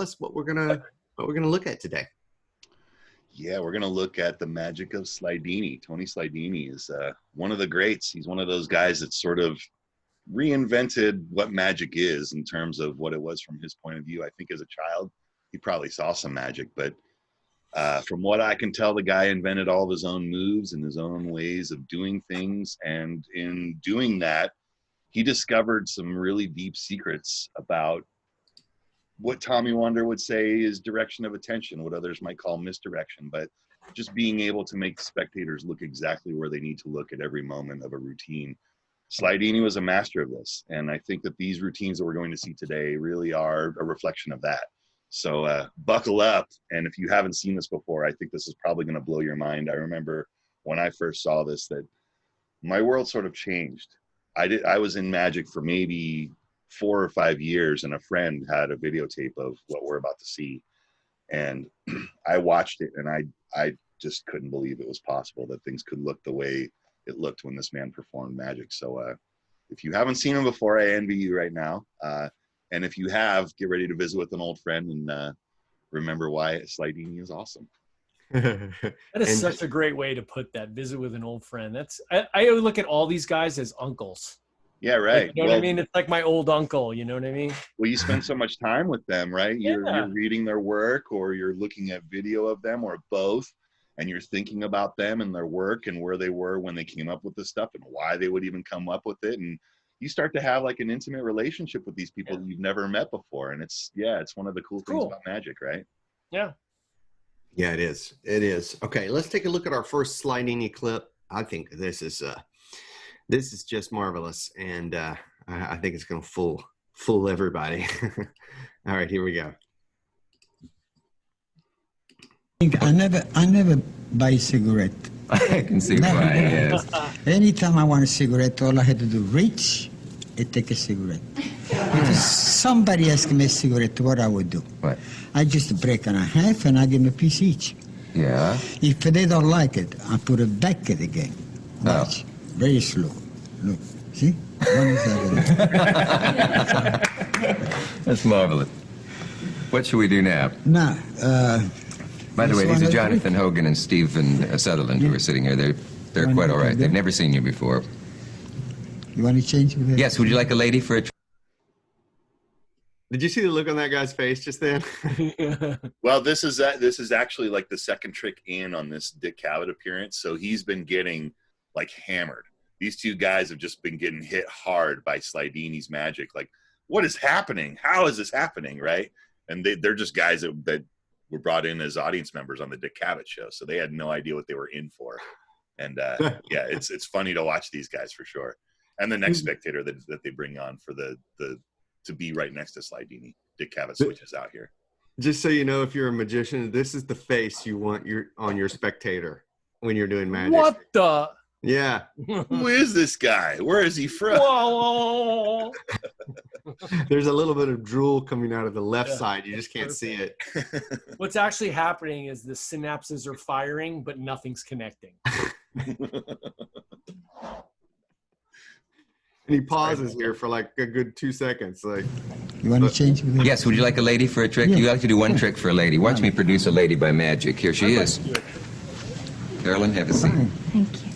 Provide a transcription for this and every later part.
us what we're gonna look at today. Yeah, we're gonna look at the magic of Slydini. Tony Slydini is one of the greats. He's one of those guys that sort of reinvented what magic is in terms of what it was from his point of view. I think as a child, he probably saw some magic, but from what I can tell, the guy invented all of his own moves and his own ways of doing things. And in doing that, he discovered some really deep secrets about what Tommy Wonder would say is direction of attention, what others might call misdirection, but just being able to make spectators look exactly where they need to look at every moment of a routine. Slydini was a master of this, and I think that these routines that we're going to see today really are a reflection of that. So buckle up, and if you haven't seen this before, I think this is probably going to blow your mind. I remember when I first saw this that my world sort of changed. I was in magic for maybe 4 or 5 years, and a friend had a videotape of what we're about to see, and I watched it, and I just couldn't believe it was possible that things could look the way it looked when this man performed magic. So if you haven't seen him before, I envy you right now. And if you have, get ready to visit with an old friend and remember why Slydini is awesome. That is such a great way to put that. Visit with an old friend. I look at all these guys as uncles. Yeah, right. Like, you know what I mean? It's like my old uncle, you know what I mean? Well, you spend so much time with them, right? Yeah. You're reading their work, or you're looking at video of them, or both, and you're thinking about them and their work and where they were when they came up with this stuff and why they would even come up with it. And you start to have like an intimate relationship with these people that you've never met before. And it's one of the cool things about magic, right? Yeah. Yeah, it is. It is. Okay, let's take a look at our first Slydini clip. I think this is just marvelous, and I think it's going to fool everybody. All right, here we go. I never buy a cigarette. I can see why, yes. Anytime I want a cigarette, all I had to do, reach and take a cigarette. If somebody asked me a cigarette, what I would do? What? I just break it in half and I give them a piece each. Yeah? If they don't like it, I put it back again. Watch. Very slow. Look. See? One is That's marvelous. What should we do now? Now, by the way, these are Jonathan Hogan and Stephen Sutherland who are sitting here. They're quite all right. They've never seen you before. You want to change it? Yes, would you like a lady for a Did you see the look on that guy's face just then? Well, this is actually like the second trick in on this Dick Cavett appearance. So he's been getting like hammered. These two guys have just been getting hit hard by Slydini's magic. Like, what is happening? How is this happening? Right? And they're just guys that were brought in as audience members on the Dick Cavett show. So they had no idea what they were in for. And yeah, it's funny to watch these guys for sure. And the next spectator that they bring on for to be right next to Slydini. Dick Cavett switches out here. Just so you know, if you're a magician, this is the face you want on your spectator when you're doing magic. What the? Yeah. Who is this guy? Where is he from? Whoa. There's a little bit of drool coming out of the left side. You just can't see it. What's actually happening is the synapses are firing, but nothing's connecting. And he pauses here for like a good 2 seconds. Like, You want to change it? Yes, would you like a lady for a trick? Yeah. You like to do one trick for a lady. Watch me produce a lady by magic. Here she is. Carolyn, have a seat. Thank you.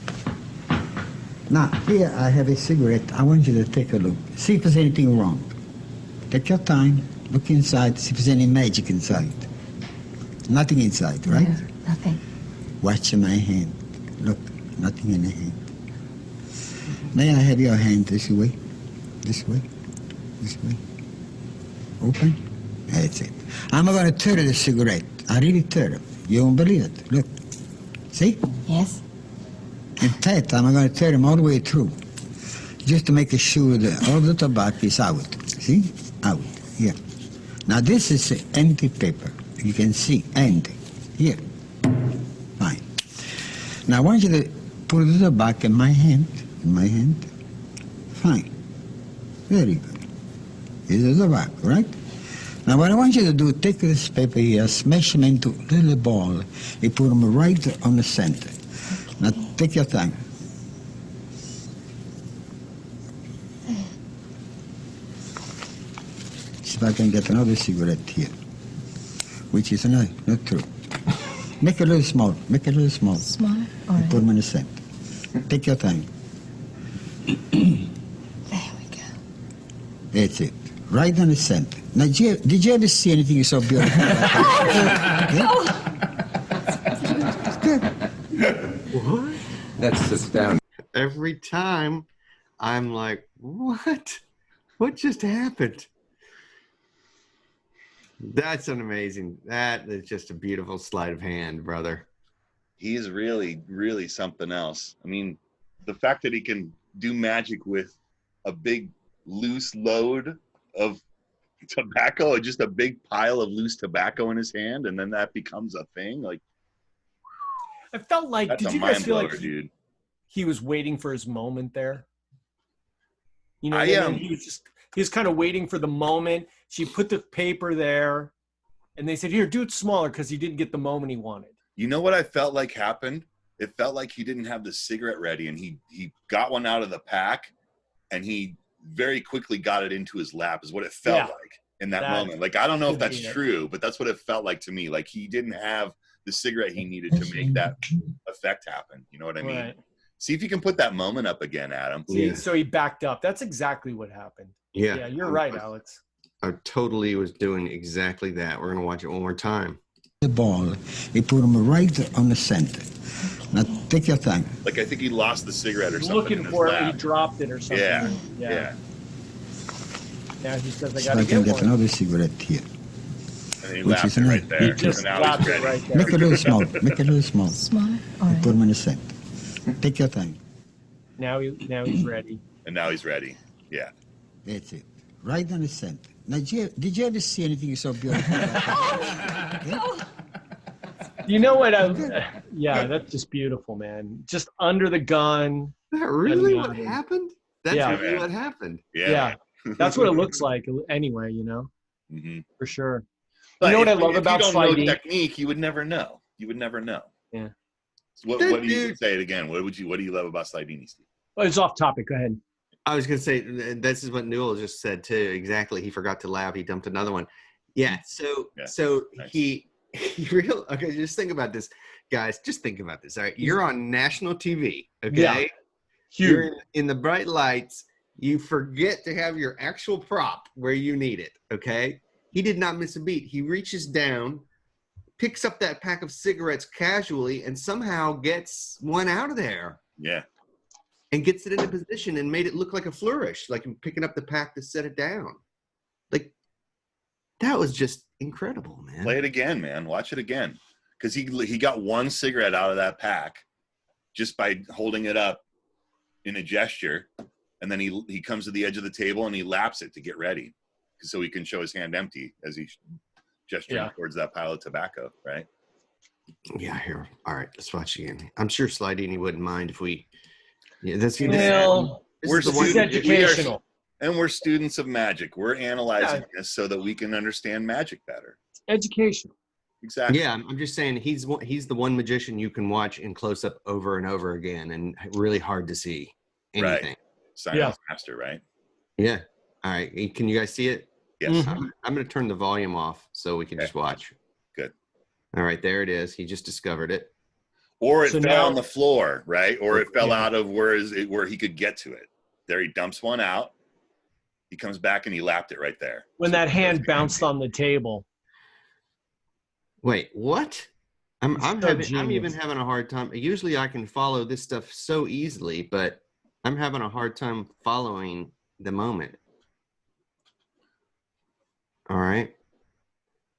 Now, here I have a cigarette. I want you to take a look. See if there's anything wrong. Take your time. Look inside. See if there's any magic inside. Nothing inside, right? No, nothing. Watch my hand. Look, nothing in the hand. May I have your hand this way? This way? This way? Open? That's it. I'm going to tear the cigarette. I really tear it. You won't believe it. Look. See? Yes? In fact, I'm going to tear them all the way through, just to make sure that all the tobacco is out. See? Out. Here. Now, this is empty paper. You can see empty. Here. Fine. Now, I want you to put the tobacco in my hand. In my hand. Fine. Very good. Here's the tobacco, right? Now, what I want you to do, take this paper here, smash them into little ball, and put them right on the center. Now, take your time. See if I can get another cigarette here. which is not true. Make it a little small. Make it a little small. Smaller? All And right. put them in the center. Take your time. There we go. That's it. Right in the center. Now, did you ever see anything so beautiful? It's good. What? That's astounding. Every time I'm like, what? What just happened? That's an amazing. That is just a beautiful sleight of hand, brother. He's really, really something else. I mean, the fact that he can do magic with a big loose load of tobacco, just a big pile of loose tobacco in his hand, and then that becomes a thing. Like, I felt like, that's did a you guys mind feel blower, like dude. he was waiting for his moment there? You know, I what I am. mean? He was kind of waiting for the moment. She put the paper there, and they said, "Here, do it smaller," because he didn't get the moment he wanted. You know what I felt like happened? It felt like he didn't have the cigarette ready, and he got one out of the pack, and he very quickly got it into his lap, is what it felt like in that moment. Like, I don't know if that's true, but that's what it felt like to me. Like, he didn't have the cigarette he needed to make that effect happen. You know what I mean? Right. See if you can put that moment up again, Adam. See, Yeah. so he backed up. That's exactly what happened. Yeah. Yeah, you're right, Alex. I totally was doing exactly that. We're gonna watch it one more time. The ball, you put them right on the center. Now, take your time. Like, I think he lost the cigarette or something Looking in his for it, lap. he dropped it or something. Yeah. Yeah. Now he says, "I So I gotta can get get one." another cigarette here. And he Which lapped is it nice. right He there. just So now slapped he's it ready. right there. Make it a little small. Make it a little small. Smaller? All And right. put them in the center. Take your time. Now he's ready. And now he's ready. Yeah. That's it. Right on the center. Now, did you ever see anything so beautiful? You know what? Yeah, that's just beautiful, man. Just under the gun. Is that really And, what happened? That's yeah. really what happened. Yeah, that's what it looks like anyway. You know, Mm-hmm. for sure. But You know what I if love about you don't know Slydini? technique, you would never know. You would never know. Yeah. So what do you say it again? What do you love about Slydini, Steve? Oh, it's off topic. Go ahead. I was gonna say this is what Newell just said too. Exactly. He forgot to laugh. He dumped another one. Yeah. So Nice. he okay. Just think about this, guys. Just think about this. All right. You're on national TV. Okay. Yeah. You're Huge. in the bright lights. You forget to have your actual prop where you need it. Okay. He did not miss a beat. He reaches down, picks up that pack of cigarettes casually, and somehow gets one out of there. Yeah. And gets it into position and made it look like a flourish, like him picking up the pack to set it down. Like, that was just incredible, man. Play it again, man. Watch it again. Because he got one cigarette out of that pack just by holding it up in a gesture. And then he comes to the edge of the table and he laps it to get ready. So he can show his hand empty as he's gesturing towards that pile of tobacco, right? Yeah, here. All right, let's watch again. I'm sure Slydini wouldn't mind if we... Yeah, that's We're educational. And we're students of magic. We're analyzing this so that we can understand magic better. Educational. Exactly. Yeah, I'm just saying he's the one magician you can watch in close up over and over again, and really hard to see anything. Right. Silence master, right? Yeah. All right. Can you guys see it? Yes. Mhm. I'm going to turn the volume off so we can just watch. Good. All right, there it is. He just discovered it. Or it So fell now- on the floor, right? Or it fell out of where he could get to it. There, he dumps one out. He comes back and he lapped it right there. When that hand bounced on the table. Wait, what? I'm genius. even having a hard time. Usually I can follow this stuff so easily, but I'm having a hard time following the moment. All right.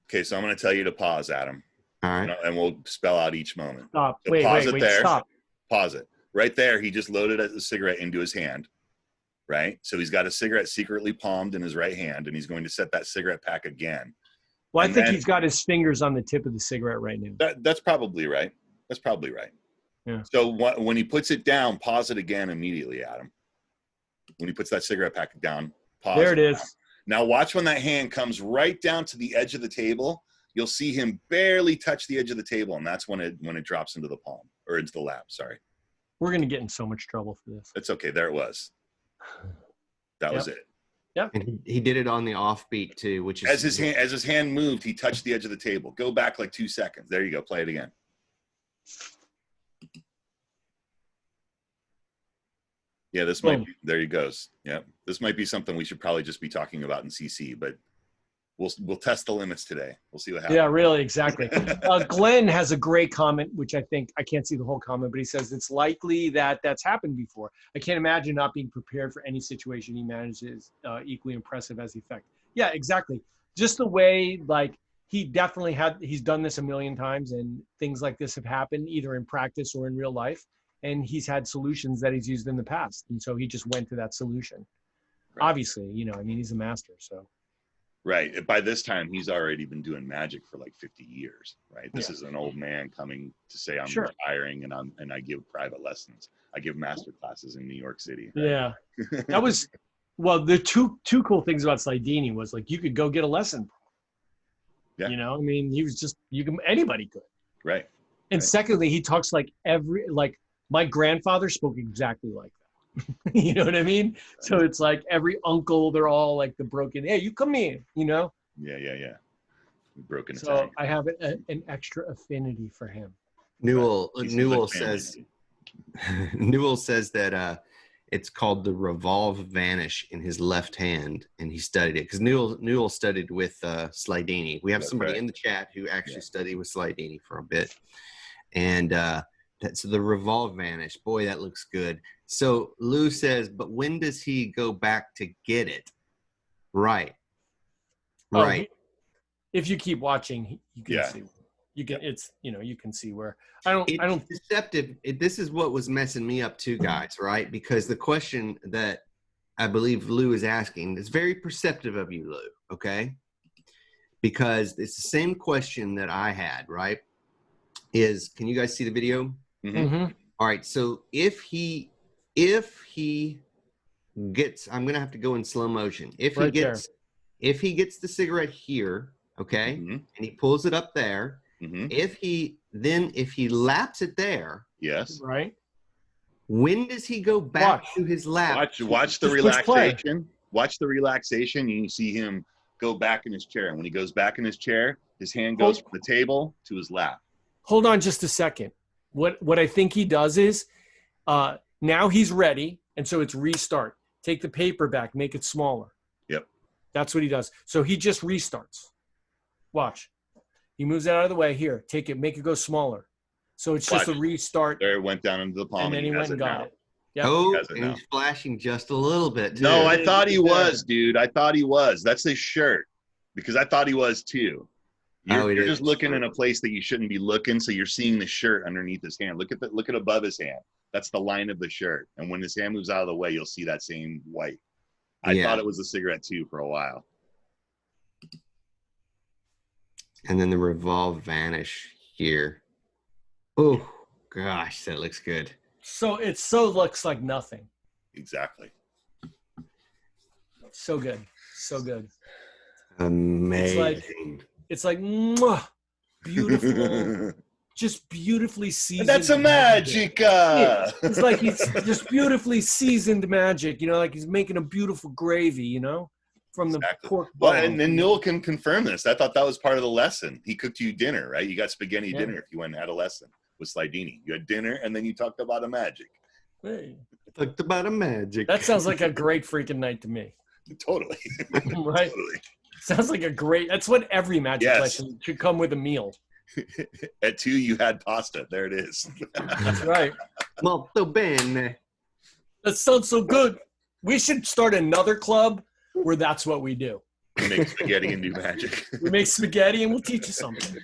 Okay, so I'm going to tell you to pause, Adam. All right. And we'll spell out each moment. Stop. So Wait, pause wait, it wait. there. Stop. Pause it. Right there, he just loaded a cigarette into his hand, right? So he's got a cigarette secretly palmed in his right hand, and he's going to set that cigarette pack again. Well, I And think then- he's got his fingers on the tip of the cigarette right now. That's probably right. That's probably right. Yeah. So when he puts it down, pause it again immediately, Adam. When he puts that cigarette pack down, pause. There it is. Now watch when that hand comes right down to the edge of the table. You'll see him barely touch the edge of the table, and that's when it drops into the palm or into the lap. Sorry, We're going to get in so much trouble for this. it's okay. There it was. That was it. Yep. And he did it on the offbeat too, which is As his hand moved, he touched the edge of the table. Go back like 2 seconds. There you go. Play it again. Yeah, this might be, there he goes. Yeah, this might be something we should probably just be talking about in CC, but we'll test the limits today. We'll see what happens. Yeah, really, exactly. Glenn has a great comment, which I can't see the whole comment, but he says it's likely that that's happened before. I can't imagine not being prepared for any situation he manages equally impressive as effect. Yeah, exactly. Just the way, like, he's done this a million times, and things like this have happened either in practice or in real life. And he's had solutions that he's used in the past. And so he just went to that solution. Right. Obviously, he's a master, so. Right. By this time, he's already been doing magic for like 50 years, right? This is an old man coming to say I'm retiring and I give private lessons. I give master classes in New York City. Right? Yeah. That was, well, the two cool things about Slydini was like, you could go get a lesson. Yeah. He was just, anybody could. Right. And secondly, he talks like my grandfather spoke exactly like that. You know what I mean? So it's like every uncle, they're all like the broken, hey, you come in, Yeah. Broken Italian. So I have an extra affinity for him. Newell says that it's called the revolve vanish in his left hand, and he studied it because Newell studied with Slydini. We have somebody in the chat who actually studied with Slydini for a bit, and so the revolve vanish, boy, that looks good. So Lou says, but when does he go back to get it? Right. If you keep watching, you can see. You can see where It's deceptive. This is what was messing me up too, guys, right? Because the question that I believe Lou is asking is very perceptive of you, Lou, okay? Because it's the same question that I had, right? Can you guys see the video? Mm-hmm. All right, so if he gets, I'm gonna have to go in slow motion. If he gets the cigarette here, okay, and he pulls it up there, if he laps it there, yes, right. When does he go back to his lap? Watch the relaxation. Watch the relaxation, and you see him go back in his chair. And when he goes back in his chair, his hand goes from the table to his lap. Hold on just a second. What I think he does is now he's ready, and so it's restart. Take the paper back, make it smaller. Yep. That's what he does. So he just restarts. Watch. He moves that out of the way. Here, take it, make it go smaller. So it's just a restart. There it went down into the palm. And then he went and got it. Yep. Oh, and he's flashing just a little bit, too. No, I thought he was, dude. I thought he was. That's his shirt. Because I thought he was, too. You're just looking in a place that you shouldn't be looking, so you're seeing the shirt underneath his hand. Look at above his hand. That's the line of the shirt. And when his hand moves out of the way, you'll see that same white. I thought it was a cigarette too for a while. And then the revolve vanish here. Oh gosh, that looks good. So it looks like nothing. Exactly. So good. So good. Amazing. It's like mwah, beautiful, just beautifully seasoned. That's a magic. It's like he's just beautifully seasoned magic, like he's making a beautiful gravy, from the pork bone. Well, and then Newell can confirm this. I thought that was part of the lesson. He cooked you dinner, right? You got spaghetti dinner if you went and had a lesson with Slydini. You had dinner, and then you talked about a magic. Hey. Talked about a magic. That sounds like a great freaking night to me. Totally. Right? Totally. Sounds like that's what every magic lesson should come with a meal. At 2, you had pasta. There it is. That's right. Molto bene. That sounds so good. We should start another club where that's what we do. We make spaghetti and do magic. We make spaghetti and we'll teach you something.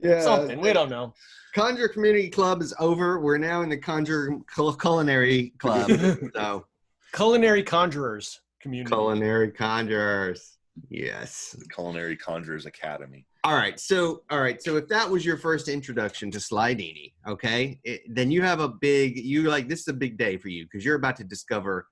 Yeah. Something. We don't know. Conjure Community Club is over. We're now in the Conjure Culinary Club. So Culinary Conjurers Community. Culinary Conjurers. Yes. The Culinary Conjurers Academy. All right. So if that was your first introduction to Slydini, okay, then you have this is a big day for you because you're about to discover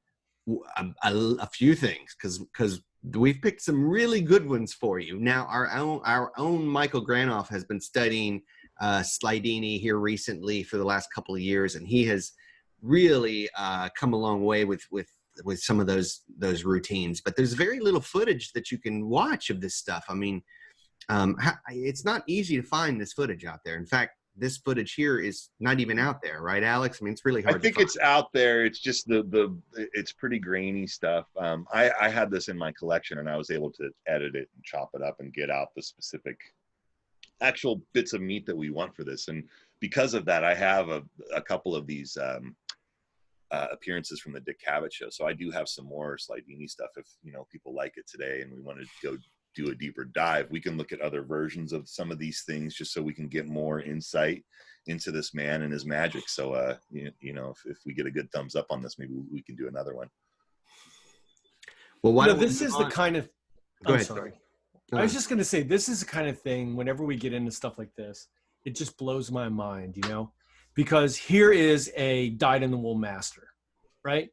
a few things because we've picked some really good ones for you. Now, our own Michael Granoff has been studying Slydini here recently for the last couple of years, and he has really come a long way with some of those routines. But there's very little footage that you can watch of this stuff. I mean, it's not easy to find this footage out there. In fact, this footage here is not even out there, right, Alex? I mean, it's really hard. I think it's out there. It's just it's pretty grainy stuff. I had this in my collection, and I was able to edit it and chop it up and get out the specific actual bits of meat that we want for this. And because of that, I have a couple of these appearances from the Dick Cavett show. So I do have some more Slydini stuff. If people like it today, and we want to go do a deeper dive, we can look at other versions of some of these things just so we can get more insight into this man and his magic. So if we get a good thumbs up on this, maybe we can do another one. Well, this is the kind of Go ahead, sorry. I was just going to say, this is the kind of thing, whenever we get into stuff like this, it just blows my mind, because here is a dyed-in-the-wool master, right?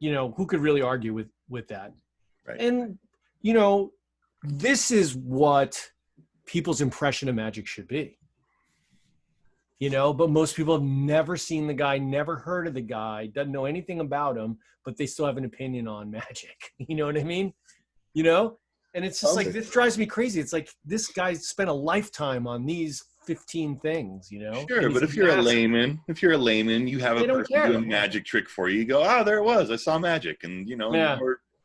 Who could really argue with that? Right. And this is what people's impression of magic should be, but most people have never seen the guy, never heard of the guy, doesn't know anything about him, but they still have an opinion on magic. You know what I mean? And it's just like, this drives me crazy. It's like, this guy spent a lifetime on these 15 things, Sure, but if you're a layman, you have a person doing a magic trick for you. You go, there it was. I saw magic. And,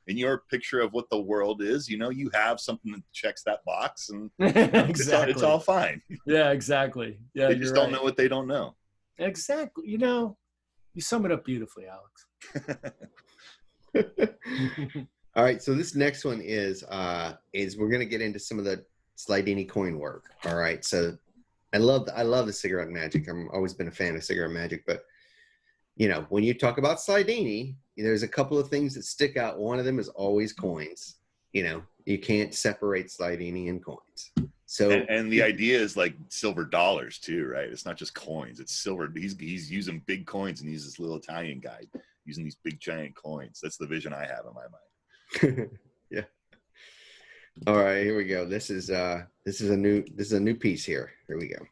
in your picture of what the world is, you have something that checks that box, and exactly. it's all fine. Yeah, exactly. Yeah, they just don't know what they don't know. Exactly. You sum it up beautifully, Alex. All right, so this next one is we're going to get into some of the Slydini coin work. All right, so I love the cigarette magic. I've always been a fan of cigarette magic, but when you talk about Slydini, there's a couple of things that stick out. One of them is always coins. You can't separate Slydini and coins. So and the idea is like silver dollars too, right? It's not just coins; it's silver. He's using big coins, and he's this little Italian guy using these big giant coins. That's the vision I have in my mind. Yeah. All right, here we go. This is a new piece here. Here we go.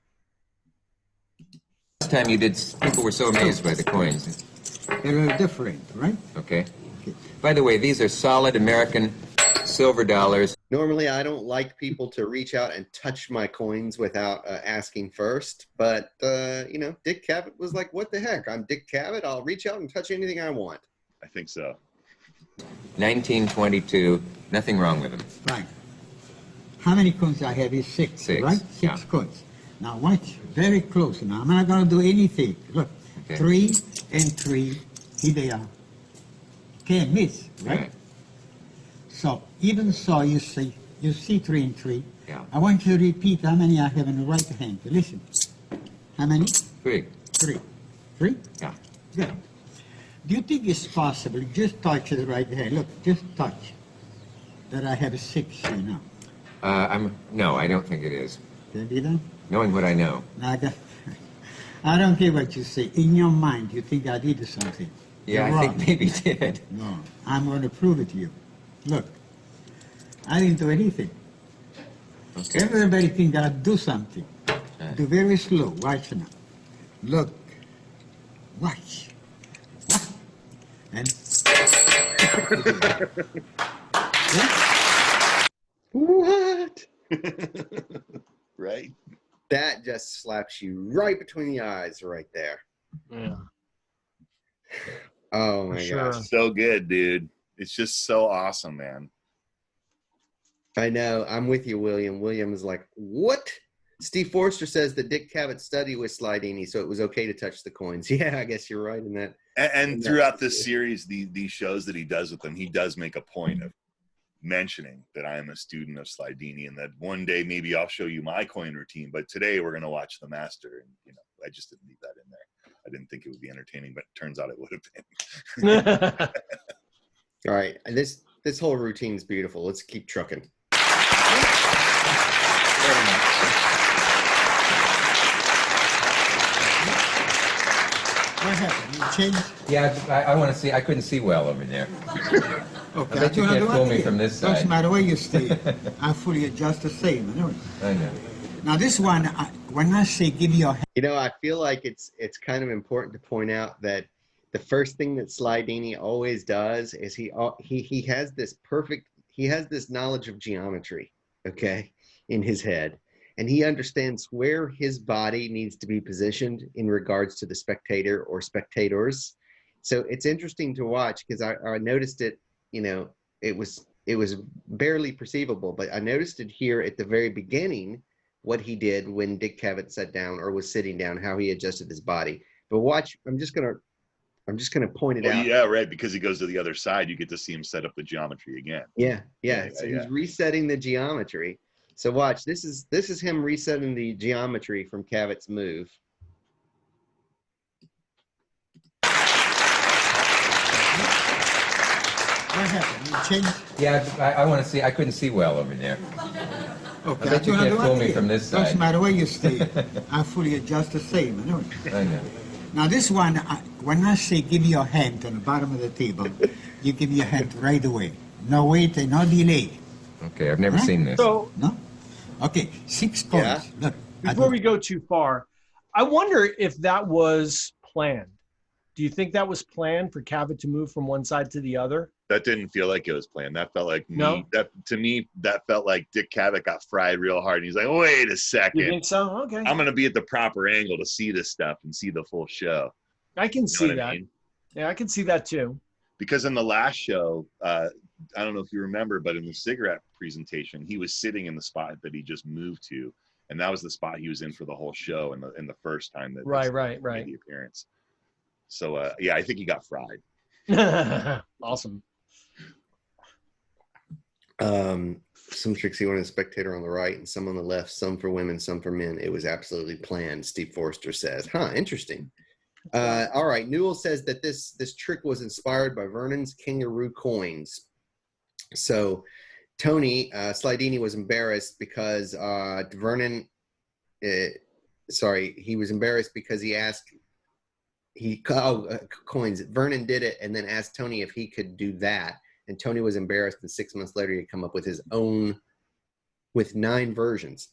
Last time you did, people were so amazed by the coins. They're different, right? Okay. By the way, these are solid American silver dollars. Normally, I don't like people to reach out and touch my coins without asking first. But, Dick Cavett was like, what the heck? I'm Dick Cavett. I'll reach out and touch anything I want. I think so. 1922. Nothing wrong with them. Right. How many coins I have is six, right? Six coins. Now watch very close. Now I'm not going to do anything. Look, okay. 3 and 3. Here they are. Can't miss, right? So even so, you see 3 and 3. Yeah. I want you to repeat how many I have in the right hand. Listen. How many? 3. 3. 3? Yeah. Good. Do you think it's possible? Just touch the right hand. Look, just touch. That I have 6 here now. No, I don't think it is. Can it be done? Knowing what I know. I don't care what you say. In your mind, you think I did something. Yeah, I think maybe did. No, I'm going to prove it to you. Look, I didn't do anything. Okay. Everybody think I do something. Do very slow. Watch now. Look. Watch. And What? Right? That just slaps you right between the eyes right there. Yeah. Oh my gosh. So good, dude. It's just so awesome, man. I know. I'm with you, William. William is like, what? Steve Forster says that Dick Cavett studied with Slydini, so it was okay to touch the coins. Yeah, I guess you're right in that. And throughout this series, these shows that he does with them, he does make a point of mentioning that I am a student of Slydini, and that one day maybe I'll show you my coin routine, but today we're going to watch the master. And I just didn't leave that in there. I didn't think it would be entertaining, but it turns out it would have been. All right, and this whole routine is beautiful. Let's keep trucking. what happened? You changed? Yeah, I want to see. I couldn't see well over there. Okay, I bet you can't fool me from this side. Doesn't matter where you stay. I fully adjust the same. I know. Now this one, when I say give me your hand. I feel like it's kind of important to point out that the first thing that Slydini always does is he has this knowledge of geometry, okay, in his head, and he understands where his body needs to be positioned in regards to the spectator or spectators. So it's interesting to watch because I noticed it, you know, it was barely perceivable, but I noticed it here at the very beginning, what he did when Dick Cavett sat down or was sitting down, how he adjusted his body. But watch, I'm just gonna point it out. Yeah, right. Because he goes to the other side, you get to see him set up the geometry again. Yeah. So he's resetting the geometry. So watch, this is him resetting the geometry from Cavett's move. What happened? You changed? Yeah, I want to see. I couldn't see well over there. Okay, I bet you can't fool me from this side. Doesn't matter where you stay. I fully adjust the same. I know. I know. Now this one, when I say give me your hand on the bottom of the table, you give me your hand right away. No wait, no delay. Okay, I've never seen this. So No? Okay, 6 points. Yeah. Look, before we go too far, I wonder if that was planned. Do you think that was planned for Cavett to move from one side to the other? That didn't feel like it was planned. That felt like No? that felt like Dick Cavett got fried real hard. And he's like, wait a second. You think so? Okay. I'm going to be at the proper angle to see this stuff and see the full show. I can You know see what that. I mean? Yeah, I can see that too. Because in the last show, I don't know if you remember, but in the cigarette presentation, he was sitting in the spot that he just moved to. And that was the spot he was in for the whole show in the first time that Right. made the appearance. So, yeah, I think he got fried. Awesome. Some tricks he wanted a spectator on the right and some on the left, some for women, some for men. It was absolutely planned, Steve Forster says. Interesting. All right, Newell says that this trick was inspired by Vernon's kangaroo coins. So Tony Slydini was embarrassed because he was embarrassed because he asked coins. Vernon did it and then asked Tony if he could do that. And Tony was embarrassed, and 6 months later, he'd come up with his own, with 9 versions.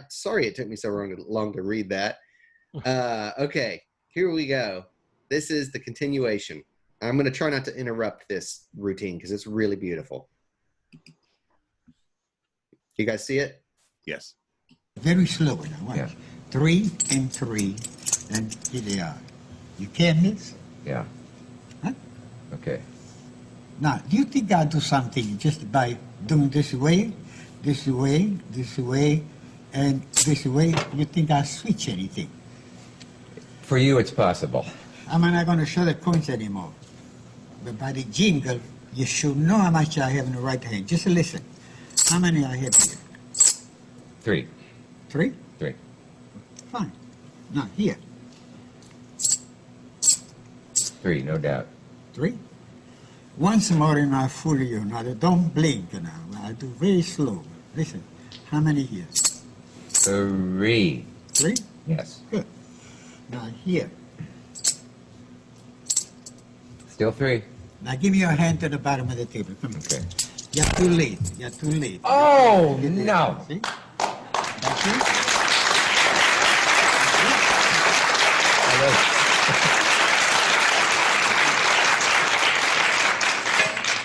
Sorry it took me so long to read that. Okay, here we go. This is the continuation. I'm going to try not to interrupt this routine because it's really beautiful. You guys see it? Yes. very slow now. Watch. Yeah. 3 and 3, and here they are. You can't miss. Yeah. Huh? Okay. Now, do you think I'll do something just by doing this way, this way, this way, and this way? You think I'll switch anything? For you, it's possible. I'm not going to show the coins anymore. But by the jingle, you should know how much I have in the right hand. Just listen. How many I have here? 3. 3? 3. Fine. Now, here. 3, no doubt. 3. Once more and I'll fool you. Now, don't blink now. I'll do very slow. Listen. How many here? 3. 3? Yes. Good. Now, here. Still 3. Now, give me your hand to the bottom of the table. Come on. Okay. You're too late. You're too late. Oh, Get there. no. See? That's it.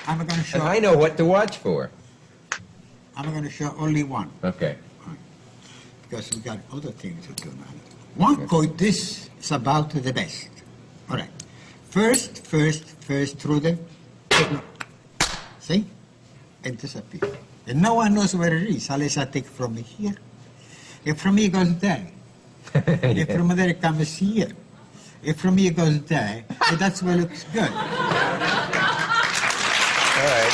I'm going to show. And I know what to watch for. I'm going to show only one. Okay. Because we got other things to do now. One coin, this is about the best. All right. First through the see? And disappear. And no one knows where it is unless I take from here. If from here goes there. If from there it comes here. If from here goes there, and that's where it looks good. All right.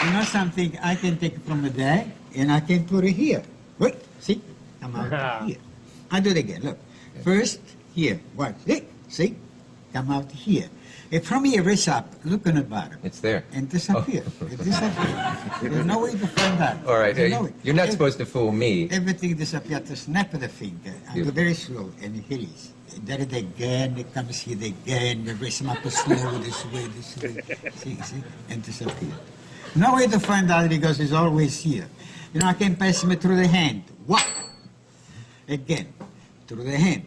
You know something? I can take from there and I can put it here. Wait, see? Come out here. I do it again. Look. First here. Watch. See? Come out here. If from here it's up, look on the bottom. It's there. And disappear. It disappears. There's no way to find out. All right. There's no way. You're not supposed to fool me. Everything disappears. The snap of the finger. I do very slow, and here it is. There it again. It comes here again. The rest up slow this way. See, and disappear. No way to find out because it's always here. You know, I can pass me through the hand. What? Again, through the hand.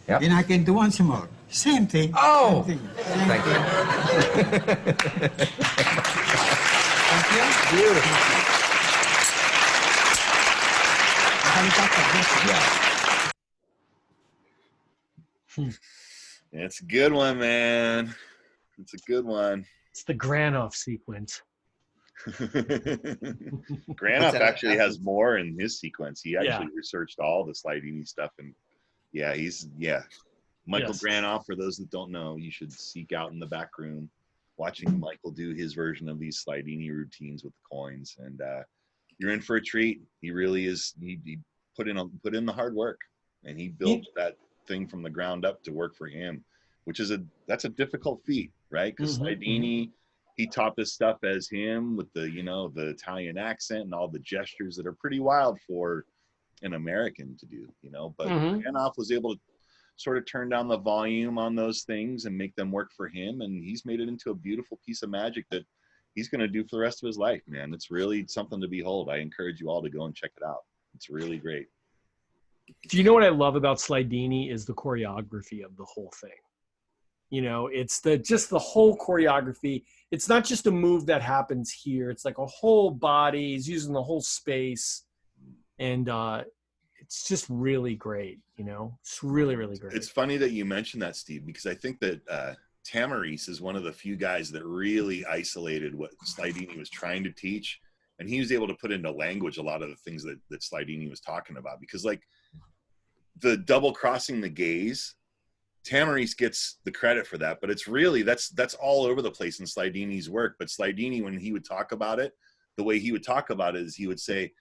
Yep. And I can do once more. Same thing. Oh! Same thing. Same Thank thing. you. It's a good one, man. It's a good one. It's the Granoff sequence. Granoff actually has more in his sequence. He actually researched all the Slydini stuff, and Michael Granoff. For those that don't know, you should seek out in the back room watching Michael do his version of these Slydini routines with the coins, and you're in for a treat. He really is. He put in the hard work, and he built that thing from the ground up to work for him, which is that's a difficult feat, right? Because Slydini, he taught this stuff as him with the the Italian accent and all the gestures that are pretty wild for an American to do, but Granoff was able to sort of turn down the volume on those things and make them work for him, and he's made it into a beautiful piece of magic that he's going to do for the rest of his life, man. It's really something to behold. I encourage you all to go and check it out. It's really great. Do you know what I love about Slydini is the choreography of the whole thing. It's just the whole choreography. It's not just a move that happens here. It's like a whole body. He's using the whole space, and it's just really great. It's really, really great. It's funny that you mentioned that, Steve, because I think that Tamaris is one of the few guys that really isolated what Slydini was trying to teach, and he was able to put into language a lot of the things that Slydini was talking about. Because like the double crossing the gaze, Tamaris gets the credit for that, but it's really that's all over the place in Slydini's work. But Slydini, when he would talk about it, the way he would talk about it is he would say,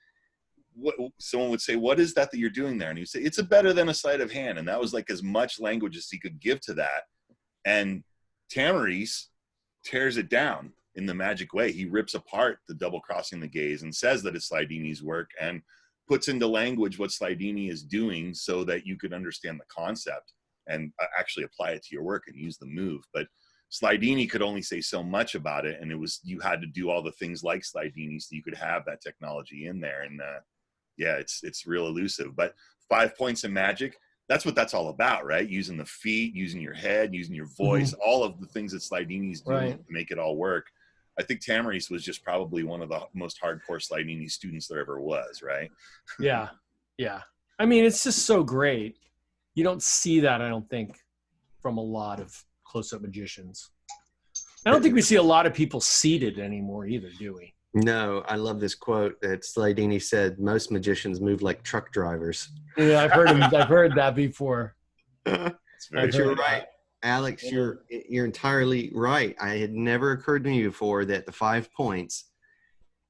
someone would say, "What is that you're doing there?" And he would say, "It's better than a sleight of hand." And that was like as much language as he could give to that. And Tamaris tears it down in the magic way. He rips apart the double crossing the gaze and says that it's Slydini's work and puts into language what Slydini is doing so that you could understand the concept and actually apply it to your work and use the move. But Slydini could only say so much about it, and you had to do all the things like Slydini so you could have that technology in there. And it's real elusive. But 5 points in magic, that's what that's all about, right? Using the feet, using your head, using your voice, all of the things that Slydini's doing to make it all work. I think Tamaris was just probably one of the most hardcore Slydini students there ever was, right? Yeah. I mean, it's just so great. You don't see that, I don't think, from a lot of close-up magicians. I don't think we see a lot of people seated anymore either, do we? No, I love this quote that Slydini said, "Most magicians move like truck drivers." Yeah, I've heard that before. But you're right, Alex. You're entirely right. I had never occurred to me before that the 5 points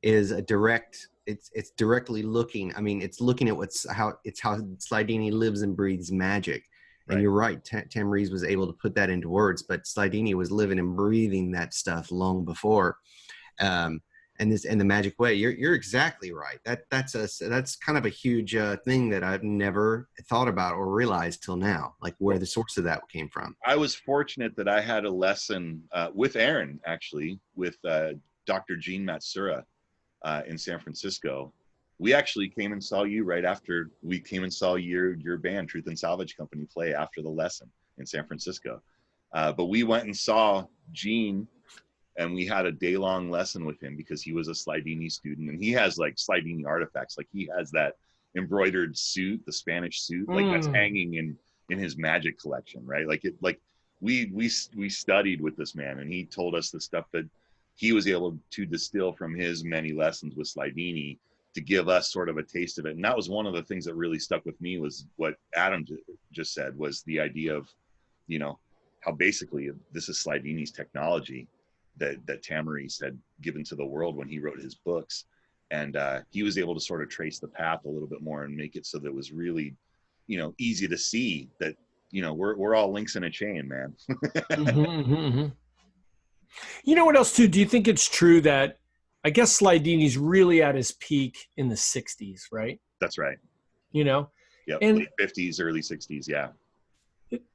is a direct. It's directly looking. I mean, it's looking at how Slydini lives and breathes magic. And you're right. Tamaris was able to put that into words, but Slydini was living and breathing that stuff long before. And the magic way. You're exactly right. That's kind of a huge thing that I've never thought about or realized till now, like where the source of that came from. I was fortunate that I had a lesson with Aaron, actually, with Dr. Gene Matsura in San Francisco. We actually came and saw you right after we came and saw your band, Truth and Salvage Company, play after the lesson in San Francisco. But we went and saw Gene, and we had a day-long lesson with him because he was a Slydini student, and he has like Slydini artifacts. Like he has that embroidered suit, the Spanish suit, like that's hanging in his magic collection, right? We studied with this man, and he told us the stuff that he was able to distill from his many lessons with Slydini to give us sort of a taste of it. And that was one of the things that really stuck with me, was what Adam just said, was the idea of, how basically this is Slydini's technology that Tamaris had given to the world when he wrote his books. And he was able to sort of trace the path a little bit more and make it so that it was really, easy to see that, we're all links in a chain, man. You know what else too? Do you think it's true that, I guess Slydini's really at his peak in the 60s, right? That's right. Yeah. And late 50s, early 60s. Yeah.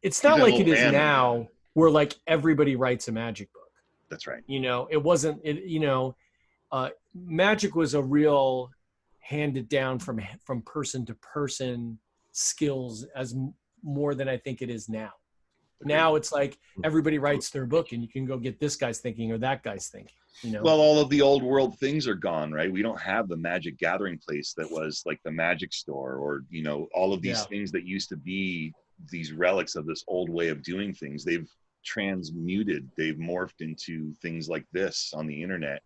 It's not like it is now where like everybody writes a magic book. That's right. It wasn't, magic was a real handed down from person to person skills as more than I think it is now. Now it's like everybody writes their book and you can go get this guy's thinking or that guy's thinking, you know? Well, all of the old world things are gone, right? We don't have the magic gathering place that was like the magic store, or, you know, all of these things that used to be these relics of this old way of doing things. They've transmuted, they've morphed into things like this on the internet,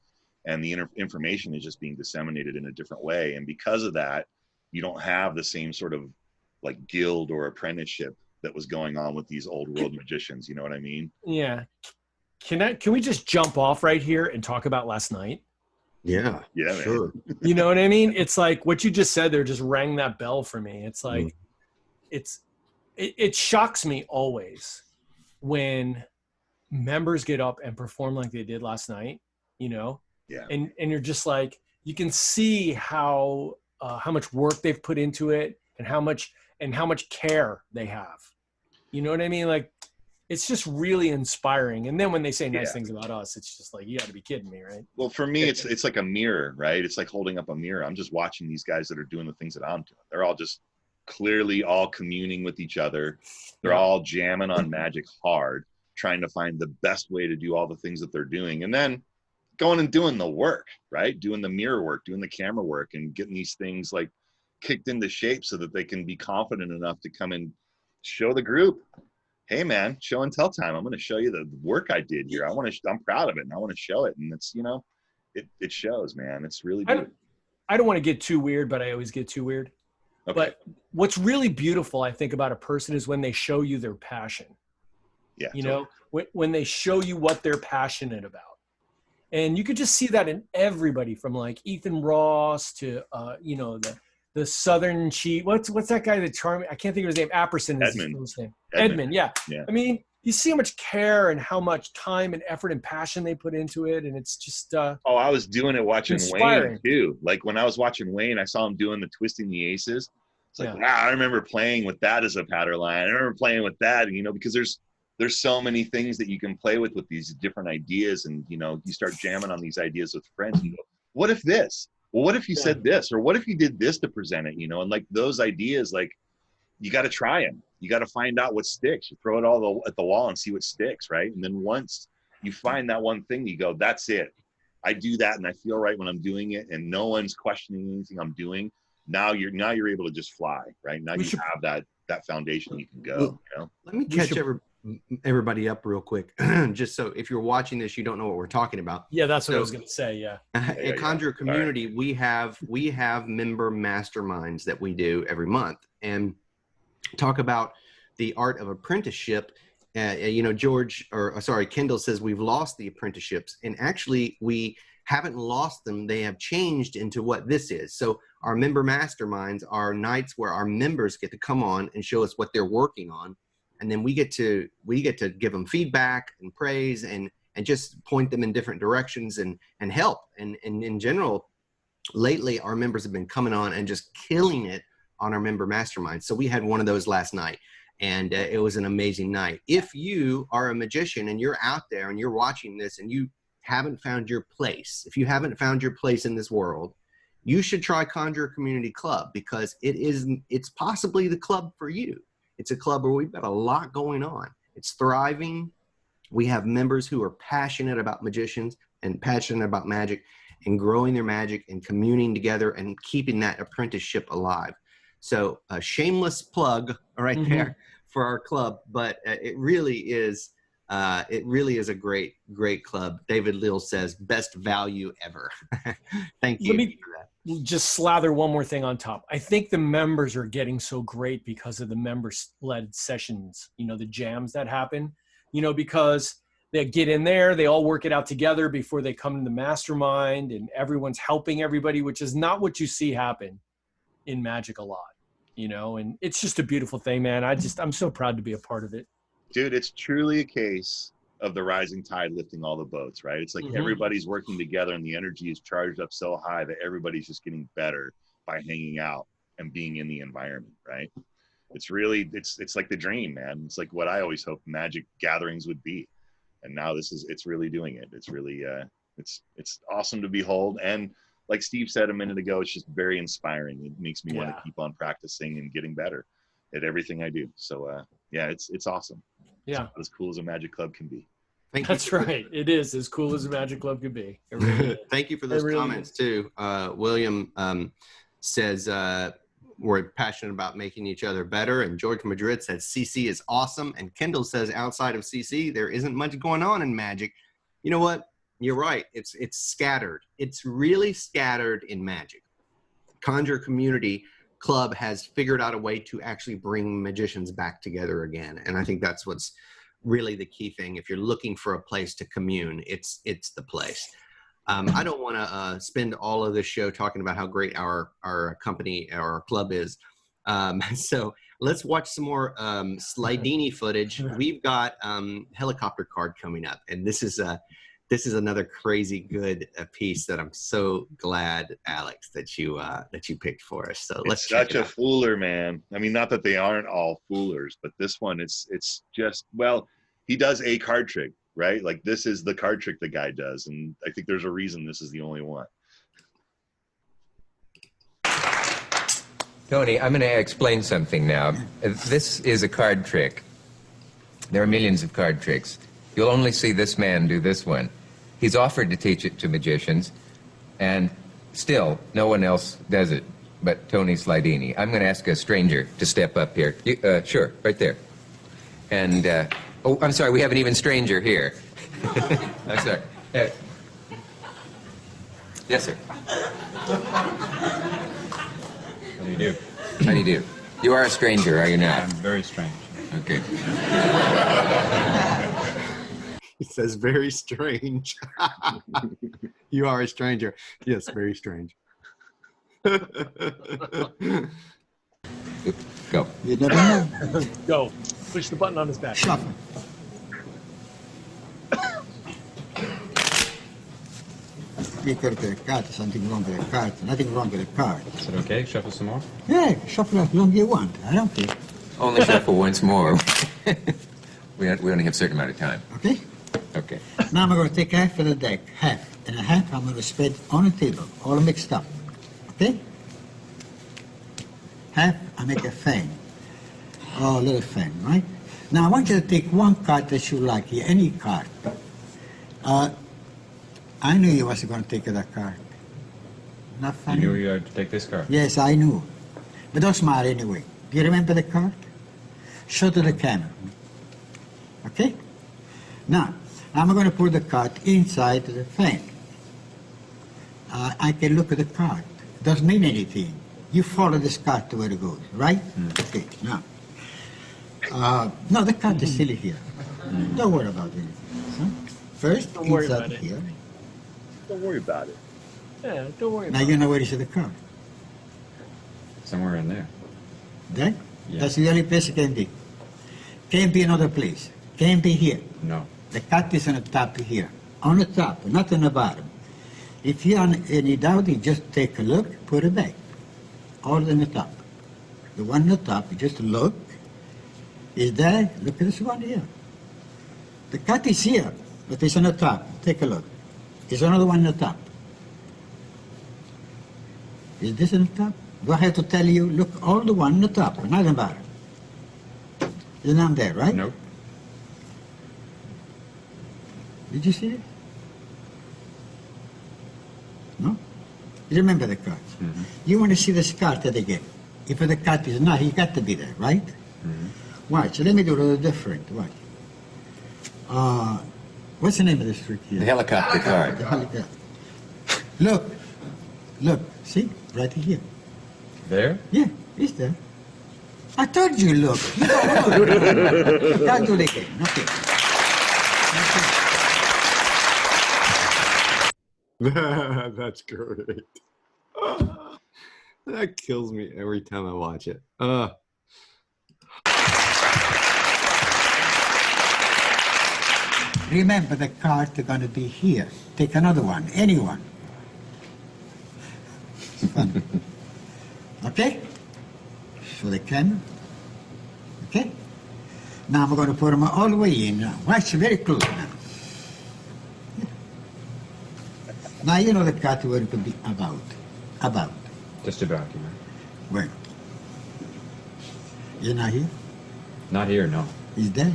and the information is just being disseminated in a different way. And because of that, you don't have the same sort of like guild or apprenticeship that was going on with these old world magicians. You know what I mean? Yeah. Can we just jump off right here and talk about last night? Yeah, sure. You know what I mean? It's like what you just said there just rang that bell for me. It's like, it shocks me always when members get up and perform like they did last night, you know? Yeah. And you're just like, you can see how much work they've put into it and how much care they have. You know what I mean? Like, it's just really inspiring. And then when they say nice things about us, it's just like, you got to be kidding me, right? Well, for me, it's like a mirror, right? It's like holding up a mirror. I'm just watching these guys that are doing the things that I'm doing. They're all just clearly all communing with each other. They're all jamming on magic hard, trying to find the best way to do all the things that they're doing. And then going and doing the work, right? Doing the mirror work, doing the camera work, and getting these things like kicked into shape so that they can be confident enough to come and show the group, hey man, show and tell time. I'm going to show you the work I did here. I'm proud of it and I want to show it. And it's, you know, it shows, man. It's really good. I don't want to get too weird, but I always get too weird. Okay. But what's really beautiful, I think, about a person is when they show you their passion. Yeah. You know, when they show you what they're passionate about. And you could just see that in everybody from like Ethan Ross to, you know, the Southern Chief. What's that guy that charming? I can't think of his name. Apperson is his name. Edmund, yeah. I mean, you see how much care and how much time and effort and passion they put into it, and it's just. I was doing it watching inspiring. Wayne too. Like when I was watching Wayne, I saw him doing the twisting the aces. It's like, wow, I remember playing with that as a pattern line. I remember playing with that, you know, because there's so many things that you can play with these different ideas, and you know, you start jamming on these ideas with friends. And you go, what if this? Well, what if you said this? Or what if you did this to present it, you know? And like those ideas, like you got to try them. You got to find out what sticks. You throw it all at the wall and see what sticks, right? And then once you find that one thing, you go, that's it. I do that and I feel right when I'm doing it, and no one's questioning anything I'm doing. Now you're able to just fly, right? Now you have that foundation you can go, you know? Let me catch everybody up real quick, just so if you're watching this, you don't know what we're talking about. Yeah, that's what I was going to say. Yeah. At Conjure Community, we have member masterminds that we do every month and talk about the art of apprenticeship. You know, Kendall says we've lost the apprenticeships, and actually we haven't lost them. They have changed into what this is. So our member masterminds are nights where our members get to come on and show us what they're working on. And then we get to give them feedback and praise and just point them in different directions and help. And in general, lately, our members have been coming on and just killing it on our member mastermind. So we had one of those last night, and it was an amazing night. If you are a magician and you're out there and you're watching this and you haven't found your place, if you haven't found your place in this world, you should try Conjure Community Club, because it's possibly the club for you. It's a club where we've got a lot going on. It's thriving. We have members who are passionate about magicians and passionate about magic and growing their magic and communing together and keeping that apprenticeship alive. So a shameless plug right there for our club, but it really is a great, great club. David Lill says best value ever. Thank you for that. Just slather one more thing on top. I think the members are getting so great because of the members-led sessions, you know, the jams that happen, you know, because they get in there, they all work it out together before they come to the mastermind, and everyone's helping everybody, which is not what you see happen in magic a lot, you know, and it's just a beautiful thing, man. I'm so proud to be a part of it. Dude, it's truly a case of the rising tide lifting all the boats, right? It's like everybody's working together and the energy is charged up so high that everybody's just getting better by hanging out and being in the environment, right? It's really, it's like the dream, man. It's like what I always hoped magic gatherings would be. And now it's really doing it. It's really, it's awesome to behold. And like Steve said a minute ago, it's just very inspiring. It makes me want to Yeah. keep on practicing and getting better at everything I do. So yeah, it's awesome. Yeah, It's as cool as a magic club can be. Thank that's you. right. It is as cool as a Magic Club could be. It really is. Thank you for those really comments too. William says we're passionate about making each other better, and George Madrid says CC is awesome, and Kendall says outside of CC there isn't much going on in magic. You know what? You're right. It's scattered. It's really scattered in magic. Conjure Community Club has figured out a way to actually bring magicians back together again, and I think that's what's really the key thing. If you're looking for a place to commune, it's the place. I don't want to spend all of this show talking about how great our company, our club is. So let's watch some more Slydini footage. We've got helicopter card coming up, and this is another crazy good piece that I'm so glad, Alex, that you picked for us. So let's check Such it a out. fooler, man. I mean, not that they aren't all foolers, but this one, it's just, well, he does a card trick, right? Like this is the card trick the guy does, and I think there's a reason this is the only one. Tony, I'm going to explain something now. This is a card trick. There are millions of card tricks. You'll only see this man do this one. He's offered to teach it to magicians, and still, no one else does it but Tony Slydini. I'm going to ask a stranger to step up here. Sure, right there. And, oh, I'm sorry, we have an even stranger here. I'm sorry. Yes, sir. How do you do? How do you do? You are a stranger, are you not? I'm very strange. Okay. He says, very strange. You are a stranger. Yes, very strange. Go. You never know. Go. Push the button on his back. Shuffle. You could get a card, something wrong with the card. Nothing wrong with the card. Is it okay? Shuffle some more? Yeah, shuffle as long as you want. I don't care. Only shuffle once more. we only have a certain amount of time. Okay? Okay. Now I'm going to take half of the deck, half, and a half I'm going to spread on the table, all mixed up. Okay? Half, I make a fan. Oh, a little fan, right? Now I want you to take one card that you like here, any card. I knew you was going to take that card. Not You funny? knew you had to take this card. Yes, I knew. But don't smile anyway. Do you remember the card? Show to the camera. Okay? Now, I'm going to put the card inside the fan. I can look at the card. It doesn't mean anything. You follow this card to where it goes, right? Okay, now. No, the card is still here. Don't worry about anything. Huh? First, Don't worry inside about it. here. Don't worry about it. Yeah, don't worry Now about you it. know where is the card. Somewhere in there. There? Yeah. That's the only place it can be. Can't be another place. Can't be here. No. The cut is on the top here. On the top, not on the bottom. If you're on any doubt, you just take a look, put it back. All on the top. The one on the top, you just look. Is there? Look at this one here. The cut is here, but it's on the top. Take a look. There's another one on the top. Is this on the top? Do I have to tell you, look, all the one on the top, not on the bottom. It's not there, right? Nope. Did you see it? No? You remember the cards. You want to see the card again. If the card is not, he got to be there, right? Watch, let me do a little different. Watch. What's the name of this trick here? The helicopter card. The helicopter. Look, look, see, right here. There? Yeah, it's there. I told you, look. You don't know. Can't do it again. Okay. That's great. That kills me every time I watch it. Remember, the cards are going to be here. Take another one, anyone. Okay? Show the camera. Okay? Now I'm going to put them all the way in. Now, watch very close now. Now you know the cut where it could be about. About. Just about, you know. Where? You're not here? Not here, no. He's there.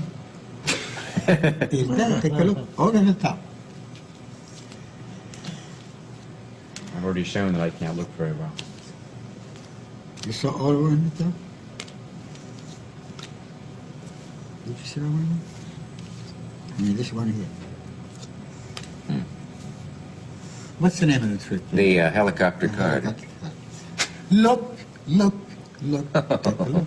He's there. Take a look. All in the top. I've already shown that I can't look very well. You saw all over in the top? Did you see that one? I mean, this one here. What's the name of the trick? The helicopter card. Look, look, look. Take a look.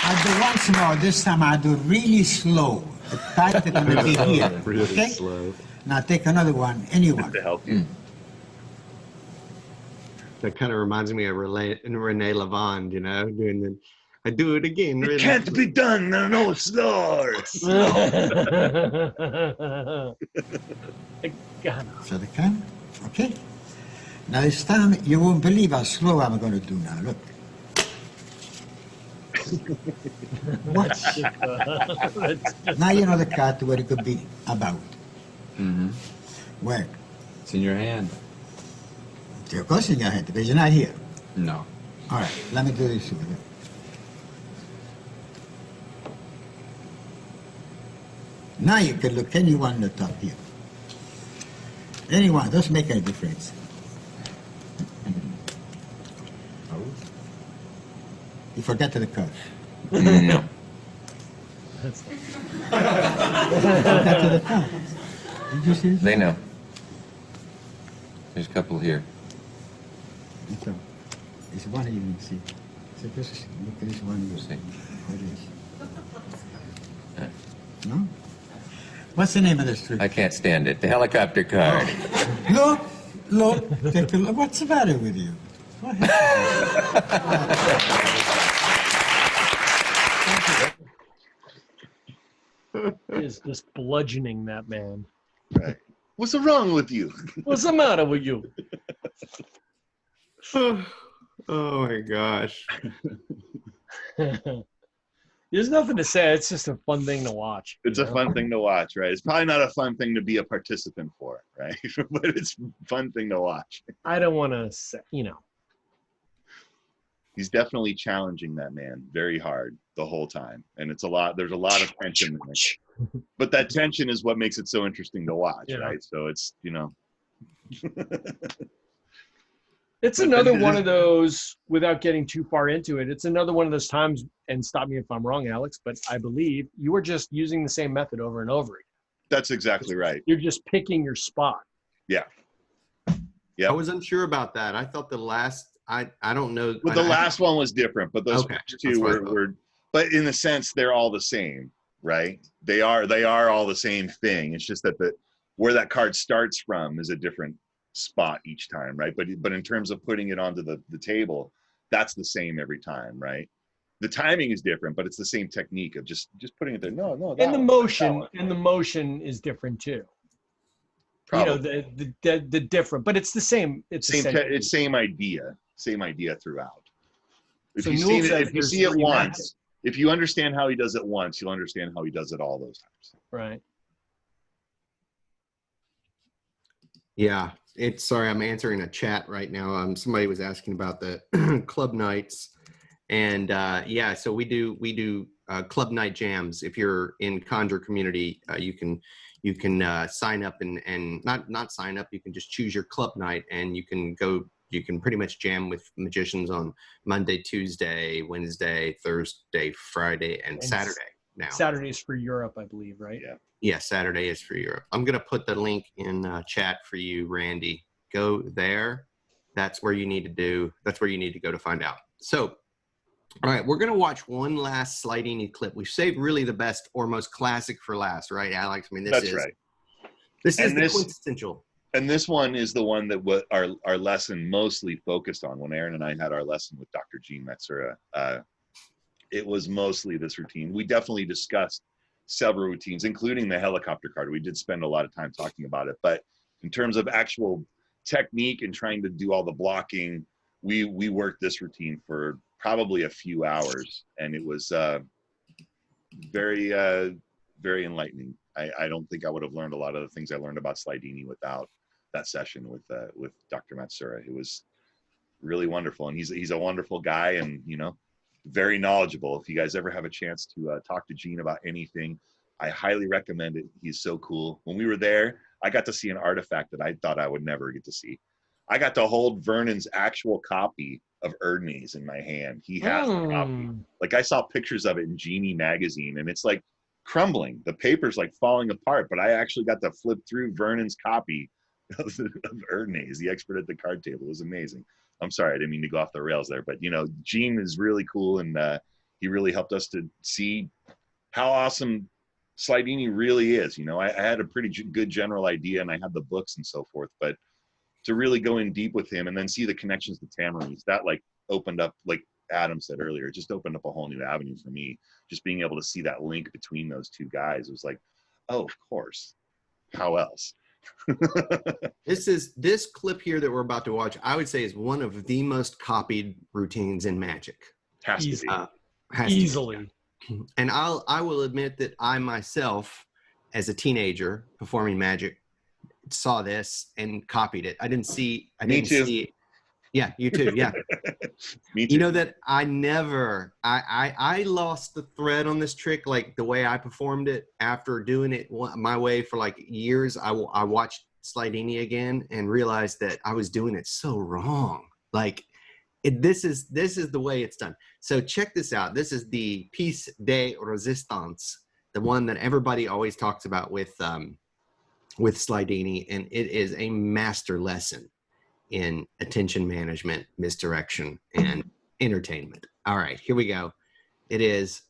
I do once more. This time I do really slow. The tight is going to be here. Really Okay? slow. Now take another one. Anyone. To help you. That kind of reminds me of Renee Lavande, you know, doing the. I do it again. It Really. can't be done. No, it's slow. It's slow. God. So the can. Okay. Now this time you won't believe how slow I'm going to do now. Look. Watch. Now you know the cut where it could be about. Mm-hmm. Where? It's in your hand. Of course you got it because you're not here. No. All right, let me do this with you. Now you can look anyone on the top here. Anyone, doesn't make any difference. You forgot the cut. No. Forgot to the cut. Did you see this? They know. There's a couple here. So, it's one you can see. So just look at this one you see. What it is. No? What's the name of this trick? I can't stand it. The helicopter card. Look, look, take a look. What's the matter with you? What Is just bludgeoning that man. Right. What's wrong with you? What's the matter with you? Oh my gosh. There's nothing to say. It's just a fun thing to watch. It's a fun thing to watch, right? It's probably not a fun thing to be a participant for, right? But it's a fun thing to watch. I don't want to say, you know. He's definitely challenging that man very hard the whole time. And it's a lot, there's a lot of tension in it. But that tension is what makes it so interesting to watch, Yeah. right? So it's, you know. It's another one of those, without getting too far into it, it's another one of those times, and stop me if I'm wrong, Alex, but I believe you were just using the same method over and over again. That's exactly right. You're just picking your spot. Yeah. I Yeah. was unsure about that. I thought the last, I don't know. But the last one was different, but those Okay, first that's two what I thought. were, but in a sense, they're all the same, right? They are all the same thing. It's just that where that card starts from is a different spot each time, right? But in terms of putting it onto the table, that's the same every time, right? The timing is different, but it's the same technique of just putting it there. No, And the motion is different too. Probably. You know, the different, but it's the same. It's the same. It's same idea throughout. If So you Newell see says if you there's see it three once, methods. if you understand how he does it once, you'll understand how he does it all those times. Right. Yeah, sorry, I'm answering a chat right now. Somebody was asking about the club nights, and yeah, so we do club night jams. If you're in Conjure community, you can sign up and not sign up. You can just choose your club night, and you can go. You can pretty much jam with magicians on Monday, Tuesday, Wednesday, Thursday, Friday, and Saturday. Now Saturday's for Europe, I believe, right? Yeah. Yeah, Saturday is for Europe. I'm going to put the link in chat for you, Randy. Go there. That's where you need to go to find out. So, all right, we're going to watch one last Slydini clip. We've saved really the best or most classic for last, right, Alex? I mean, That's right. This is the quintessential. And this one is the one that our lesson mostly focused on. When Aaron and I had our lesson with Dr. Gene Metzera, it was mostly this routine. We definitely discussed several routines, including the helicopter card. We did spend a lot of time talking about it. But in terms of actual technique and trying to do all the blocking, we worked this routine for probably a few hours, and it was very very enlightening. I don't think I would have learned a lot of the things I learned about Slydini without that session with Dr. Matsura. It was really wonderful, and he's a wonderful guy, and very knowledgeable. If you guys ever have a chance to talk to Gene about anything, I highly recommend it. He's so cool. When we were there, I got to see an artifact that I thought I would never get to see. I got to hold Vernon's actual copy of Erdnase in my hand. He has the copy. Like, I saw pictures of it in Genie magazine, and it's like crumbling. The paper's like falling apart, but I actually got to flip through Vernon's copy of Erdnase, the expert at the card table. It was amazing. I'm sorry, I didn't mean to go off the rails there, but Gene is really cool, and he really helped us to see how awesome Slydini really is. I had a pretty good general idea, and I had the books and so forth, but to really go in deep with him and then see the connections to Tamarys, that like opened up, like Adam said earlier, it just opened up a whole new avenue for me. Just being able to see that link between those two guys, it was like, oh, of course, how else? This clip here that we're about to watch, I would say, is one of the most copied routines in Magic. Has to be. Easily. And I will admit that I myself, as a teenager performing Magic, saw this and copied it. I didn't see it. Yeah, you too. Yeah. Me too. That I lost the thread on this trick, like the way I performed it after doing it my way for like years. I watched Slydini again and realized that I was doing it so wrong. Like this is the way it's done. So check this out. This is the piece de resistance, the one that everybody always talks about with Slydini, and it is a master lesson in attention management, misdirection, and entertainment. All right, here we go. It is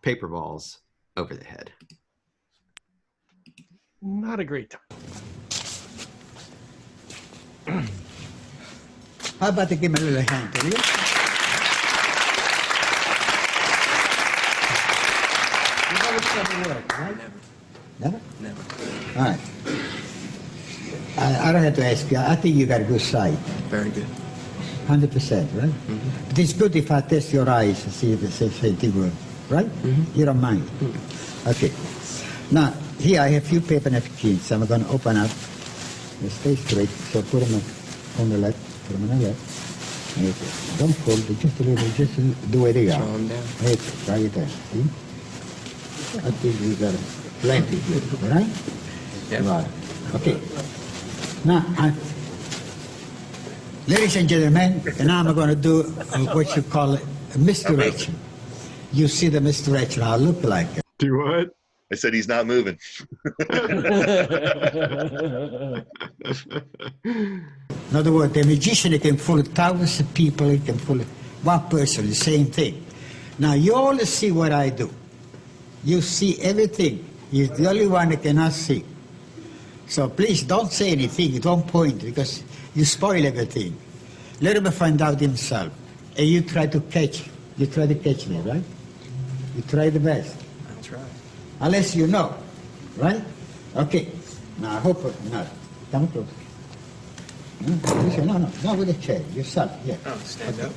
paper balls over the head. Not a great time. How about to give me a little hand, will you? You never said a word, right? Never? Never. All right. I don't have to ask you. I think you got a good sight. Very good. 100%, right? Mm-hmm. But it's good if I test your eyes and see if it's the same thing, right? Mm-hmm. You don't mind? Mm-hmm. Okay. Now, here I have a few paper napkins. I'm going to open up. They stay straight, so put them on the left, put them on the left. Okay. Don't fold it, just a little, just the way they are. Draw them down. Okay, right there, see? I think we got plenty here, all right? Yeah. Right. Okay. Now, ladies and gentlemen, and now I'm going to do what you call a misdirection. You see the misdirection, how I look like it. Do what? I said he's not moving. In other words, the magician, he can fool thousands of people, he can fool one person, the same thing. Now, you all see what I do. You see everything. He's the only one that cannot see. So please don't say anything, don't point, because you spoil everything. Let him find out himself. And you try to catch me, right? You try the best. I'll try. Unless you know, right? Okay. Now I hope not. Come close. No, not with the chair. Yourself, yeah. Oh, stand up.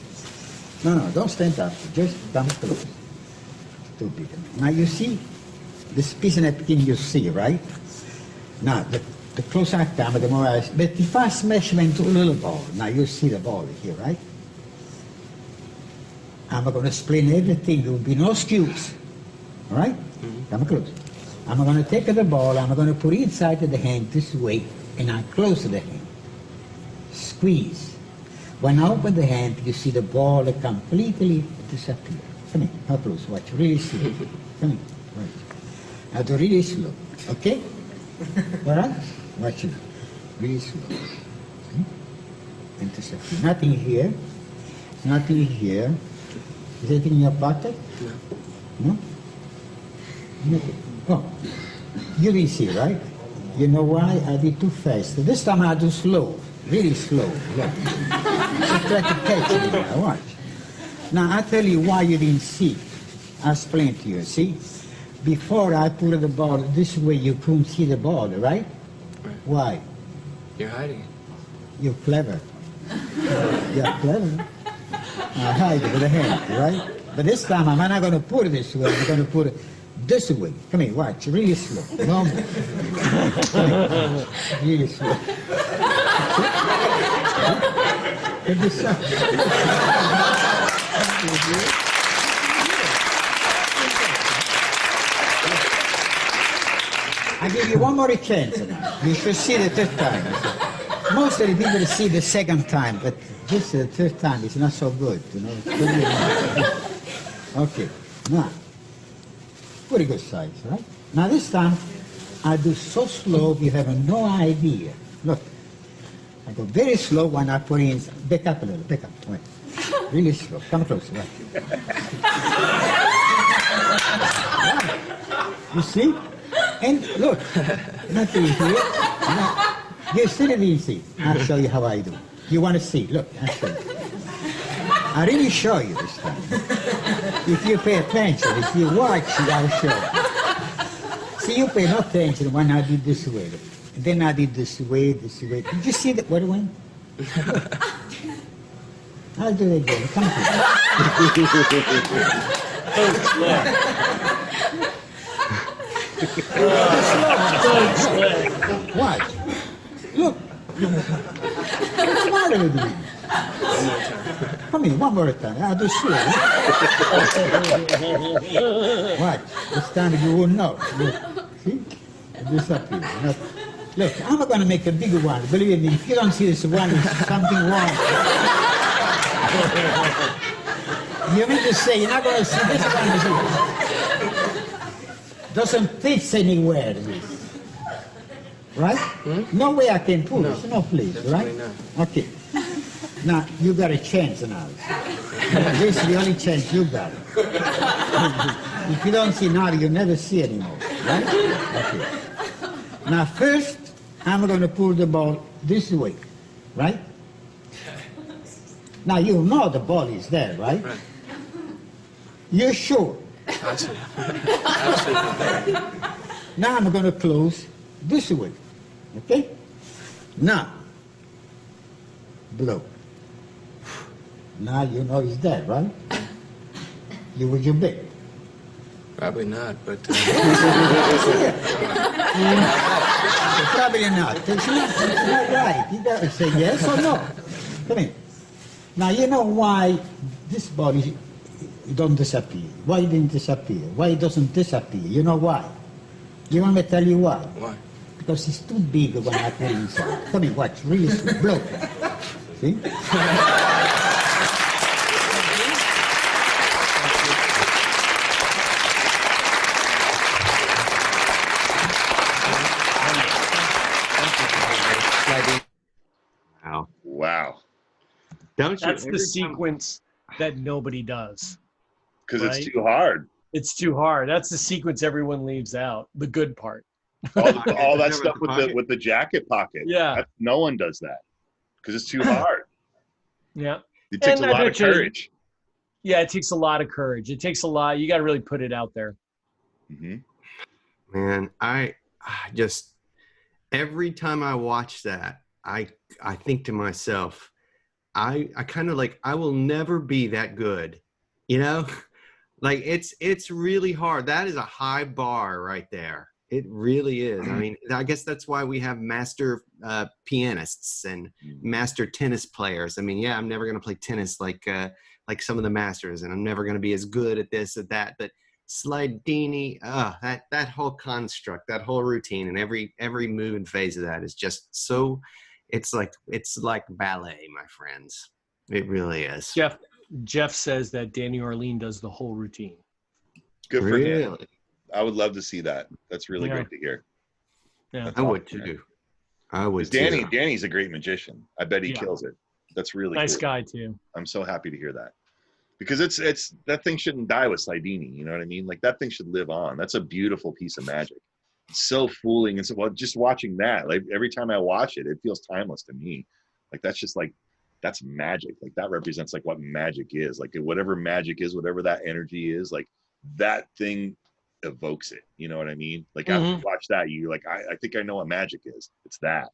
No, don't stand up. Just come close. Stupid. Now you see this piece of napkin you see, right? Now, the closer I come, the more I... But if I smash them into a little ball, now you see the ball here, right? I'm going to explain everything. There will be no excuse. All right? Mm-hmm. Come close. I'm going to take the ball, I'm going to put it inside of the hand this way, and I close the hand. Squeeze. When I open the hand, you see the ball completely disappear. Come here, how close? Watch, really slow. Come here. Right. Now do really slow, okay? All right? Watch it. Really slow. See? And disappear. Nothing here. Nothing here. Is anything in your pocket? No. No? Nothing. Oh, you didn't see, right? You know why? I did too fast. This time I do slow. Really slow. Look. Just try to catch me now. Watch. Now I tell you why you didn't see. I'll explain to you. See? Before I put the ball this way, you couldn't see the ball, right? Why? You're hiding it. You're clever. You're clever. I hide it with a hand, right? But this time I'm not going to put it this way. I'm going to put it this way. Come here, watch, really slow. No, really slow. Get this up. I give you one more chance now. You should see the third time. Most of the people see the second time, but this the third time is not so good, you know. Okay, now, pretty good size, right? Now this time, I do so slow you have no idea. Look, I go very slow when I put in, back up a little, back up, wait. Really slow, come closer, right? You see? And look, nothing here. No, you still didn't see. I'll show you how I do. You want to see? Look, I'll show you. I really show you this time. If you pay attention, if you watch it, I'll show you. See, you pay no attention when I did this way. And then I did this way, this way. Did you see that? What went? I'll do it again. Come on. Watch. Look. What's the matter with you? Come here, one more time. I'll do slow. Watch. This time you will know. Look. See? Disappear. Look, I'm going to make a bigger one. Believe me, if you don't see this one, there's something wrong. You mean to say you're not going to see this one? Doesn't fit anywhere, this. Right? No way I can pull this. No, please, right? Not. Okay. Now, you got a chance now. This is the only chance you got. If you don't see now, you'll never see anymore. Right? Okay. Now, first, I'm going to pull the ball this way. Right? Now, you know the ball is there, right? Right. You're sure? Absolutely. Now I'm going to close this way, okay? Now, blow. Now you know it's there, right? You with your bit. Probably not, but Probably not. It's not right. You got to say yes or no. Come in. Now you know why this body don't disappear. Why it didn't disappear? Why it doesn't disappear? You know why? You want me to tell you why? why? Because it's too big when I put it inside. Come here, watch. Really slow. Blow. See? Wow. Wow. Don't you? That's the every time- sequence that nobody does. Because Right. it's too hard. It's too hard. That's the sequence everyone leaves out. The good part. All Pocket, that never stuff the pocket. with the jacket pocket. Yeah. No one does that because it's too hard. Yeah. It takes And a lot of adaptation. courage. Yeah, it takes a lot of courage. It takes a lot. You got to really put it out there. Hmm. Man, I just every time I watch that, I think to myself, I kind of like I will never be that good, you know. Like it's really hard. That is a high bar right there. It really is. I mean, I guess that's why we have master pianists and master tennis players. I mean, yeah, I'm never going to play tennis like some of the masters, and I'm never going to be as good at this, at that. But Slydini, that whole construct, that whole routine, and every move and phase of that is just so. It's like ballet, my friends. It really is. Jeff says that Danny Orlean does the whole routine. Good for him. Really, I would love to see that. That's really Yeah. great to hear. Yeah. That's I would awesome, man. too. I would 'Cause Danny, too. Danny's a great magician. I bet he Yeah. kills it. That's really Nice cool. guy too. I'm so happy to hear that. Because it's that thing shouldn't die with Slydini, you know what I mean? Like that thing should live on. That's a beautiful piece of magic. It's so fooling and so well, just watching that, like every time I watch it, it feels timeless to me. Like that's just like that's magic. Like that represents like what magic is. Like whatever magic is, whatever that energy is, like that thing evokes it. You know what I mean? Like after you watch that, you're like, I think I know what magic is. It's that.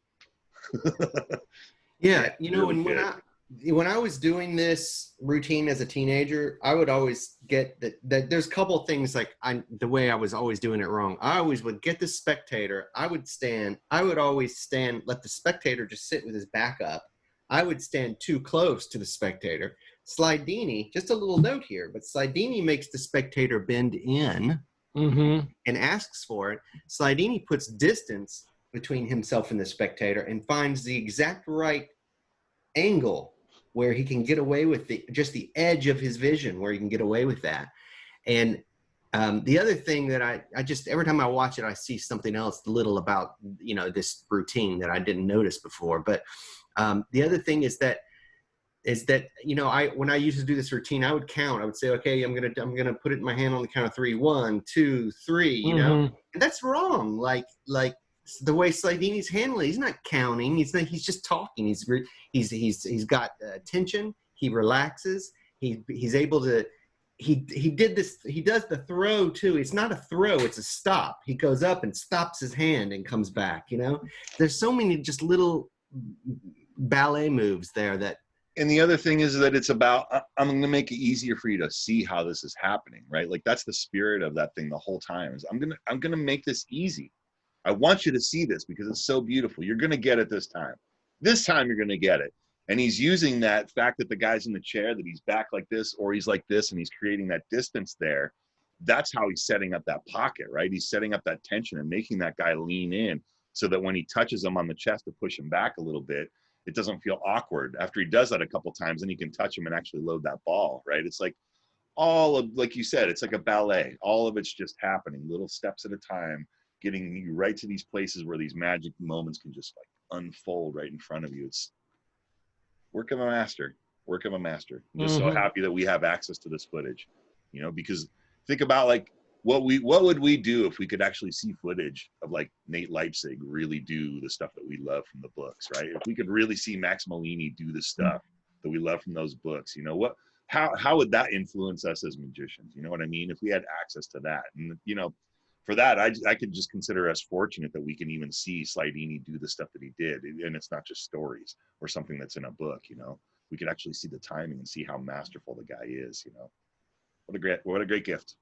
Yeah, you know, really and good. when I was doing this routine as a teenager, I would always get that there's a couple things like the way I was always doing it wrong. I always would get the spectator. I would always stand, let the spectator just sit with his back up. I would stand too close to the spectator. Slydini, just a little note here, but Slydini makes the spectator bend in and asks for it. Slydini puts distance between himself and the spectator and finds the exact right angle where he can get away with just the edge of his vision, where he can get away with that. And the other thing that I just, every time I watch it, I see something else little about, this routine that I didn't notice before. But the other thing is that, when I used to do this routine, I would count. I would say, okay, I'm gonna put it in my hand on the count of 3. 1, 2, 3. And that's wrong. Like the way Slydini's handling, he's not counting. He's just talking. He's got tension. He relaxes. He's able to. He did this. He does the throw too. It's not a throw. It's a stop. He goes up and stops his hand and comes back. There's so many just little ballet moves there that. And the other thing is that it's about, I'm going to make it easier for you to see how this is happening, right? Like that's the spirit of that thing the whole time is I'm going to make this easy. I want you to see this because it's so beautiful. You're going to get it this time. This time you're going to get it. And he's using that fact that the guy's in the chair, that he's back like this, or he's like this, and he's creating that distance there. That's how he's setting up that pocket, right? He's setting up that tension and making that guy lean in so that when he touches him on the chest to push him back a little bit, it doesn't feel awkward. After he does that a couple times, then he can touch him and actually load that ball, right? It's like all of, like you said, it's like a ballet. All of it's just happening, little steps at a time, getting you right to these places where these magic moments can just like unfold right in front of you. It's work of a master. I'm just so happy that we have access to this footage, because think about like what would we do if we could actually see footage of like Nate Leipzig really do the stuff that we love from the books, right? If we could really see Max Malini do the stuff that we love from those books, how would that influence us as magicians? You know what I mean? If we had access to that, and for that, I could just consider us fortunate that we can even see Slydini do the stuff that he did, and it's not just stories or something that's in a book. We could actually see the timing and see how masterful the guy is. What a great gift.